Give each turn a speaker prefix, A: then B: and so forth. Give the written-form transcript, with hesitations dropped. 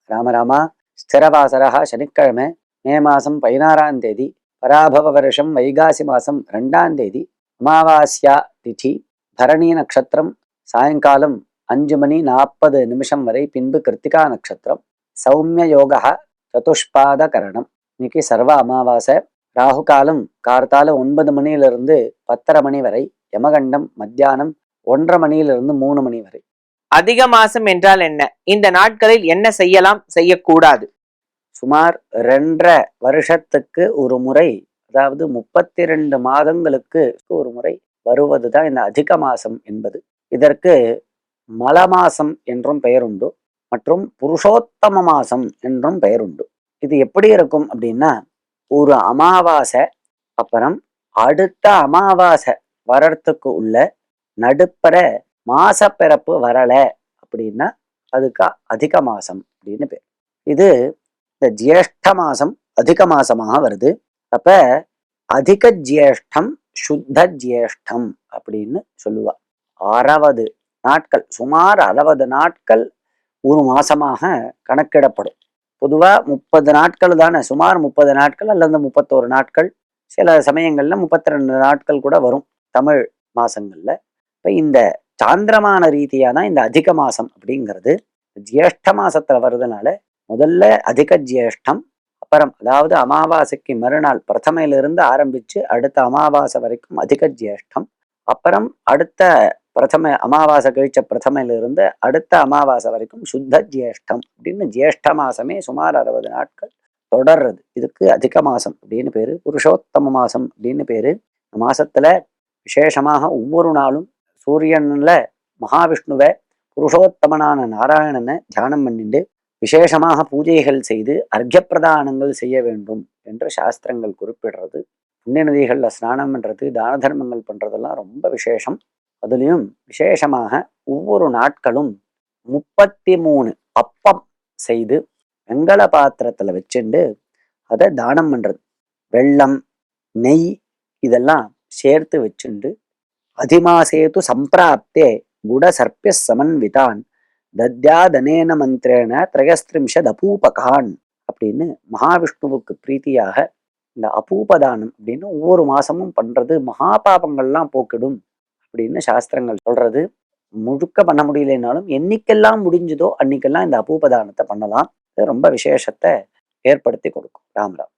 A: ராமராமா. ஸ்திரவாசரா சனிக்கிழமை மே மாதம் 16ஆம் தேதி, பராபவ வருஷம் வைகாசி மாதம் 2ஆம் தேதி, அமாவாஸ்யா திதி, பரணி நட்சத்திரம், சாயங்காலம் 5:40 வரை, பின்பு கிருத்திகா நட்சத்திரம், சௌமிய யோகா, சதுஷ்பாத கரணம். இன்னைக்கு சர்வ அமாவாசை. ராகு காலம் கார்த்தால 9 மணியிலிருந்து 10:30 மணி வரை, யமகண்டம் மத்தியானம் 1:30 மணியிலிருந்து 3 மணி வரை.
B: அதிக மாசம் என்றால் என்ன? இந்த நாட்களில் என்ன செய்யலாம், செய்யக்கூடாது?
A: சுமார் 2.5 வருஷத்துக்கு ஒரு முறை, அதாவது 32 மாதங்களுக்கு ஒரு முறை வருவதுதான் இந்த அதிக மாசம் என்பது. இதற்கு மல மாசம் என்றும் பெயர் உண்டு, மற்றும் புருஷோத்தம மாசம் என்றும் பெயர் உண்டு. இது எப்படி இருக்கும் அப்படின்னா, ஒரு அமாவாசை அப்புறம் அடுத்த அமாவாசை வரத்துக்கு உள்ள நடுப்பற மாசப்பிறப்பு வரல அப்படின்னா அதுக்கு அதிக மாசம் அப்படின்னு பேர். இது இந்த ஜேஷ்ட மாசம் அதிக மாசமாக வருது. அப்ப அதிக ஜேஷ்டம் சுத்த ஜேஷ்டம் அப்படின்னு சொல்லுவா. 60 நாட்கள், சுமார் 60 நாட்கள் ஒரு மாசமாக கணக்கிடப்படும். பொதுவா 30 நாட்கள் தானே, சுமார் 30 நாட்கள் அல்லது 31 நாட்கள், சில சமயங்கள்ல 32 நாட்கள் கூட வரும் தமிழ் மாசங்கள்ல. இப்ப இந்த சாந்திரமான ரீதியா தான் இந்த அதிக மாசம் அப்படிங்கிறது ஜேஷ்ட மாசத்துல வருதுனால முதல்ல அதிக ஜேஷ்டம், அப்புறம் அதாவது அமாவாசைக்கு மறுநாள் பிரதமையிலிருந்து ஆரம்பிச்சு அடுத்த அமாவாசை வரைக்கும் அதிக ஜேஷ்டம், அப்புறம் அடுத்த பிரதம அமாவாசை கழிச்ச பிரதமையிலிருந்து அடுத்த அமாவாசை வரைக்கும் சுத்த ஜேஷ்டம் அப்படின்னு ஜேஷ்ட மாசமே சுமார் 60 நாட்கள் தொடர்றது. இதுக்கு அதிக மாசம் அப்படின்னு பேரு. புருஷோத்தம மாசம் அப்படின்னு பேரு. இந்த மாசத்துல விசேஷமாக ஒவ்வொரு நாளும் சூரியன்ல மகாவிஷ்ணுவை, புருஷோத்தமனான நாராயணனை தியானம் பண்ணிட்டு விசேஷமாக பூஜைகள் செய்து அர்க்ய பிரதானங்கள் செய்ய வேண்டும் என்று சாஸ்திரங்கள் குறிப்பிடுறது. புண்ணிய நதிகள்ல ஸ்நானம் பண்றது, தான தர்மங்கள் பண்றதெல்லாம் ரொம்ப விசேஷம். அதுலேயும் விசேஷமாக ஒவ்வொரு நாட்களும் 33 அப்பம் செய்து வெங்கல பாத்திரத்துல வச்சுண்டு அதை தானம் பண்றது. வெள்ளம், நெய் இதெல்லாம் சேர்த்து வச்சுண்டு அதிமாசேது சம்பிராப்தே குட சர்ப்பிய சமன்விதான் தத்யாதனேன மந்திரேன திரயஸ்திரிம்ஷத் அபூபகான் அப்படின்னு மகாவிஷ்ணுவுக்கு பிரீத்தியாக இந்த அபூபதானம் அப்படின்னு ஒவ்வொரு மாசமும் பண்றது மகா பாபங்கள்லாம் போக்கிடும் அப்படின்னு சாஸ்திரங்கள் சொல்றது. முழுக்க பண்ண முடியலைனாலும் என்னைக்கெல்லாம் முடிஞ்சதோ அன்னைக்கெல்லாம் இந்த அபூபதானத்தை பண்ணலாம். இது ரொம்ப விசேஷத்தை ஏற்படுத்தி கொடுக்கும். ராம்ராம்.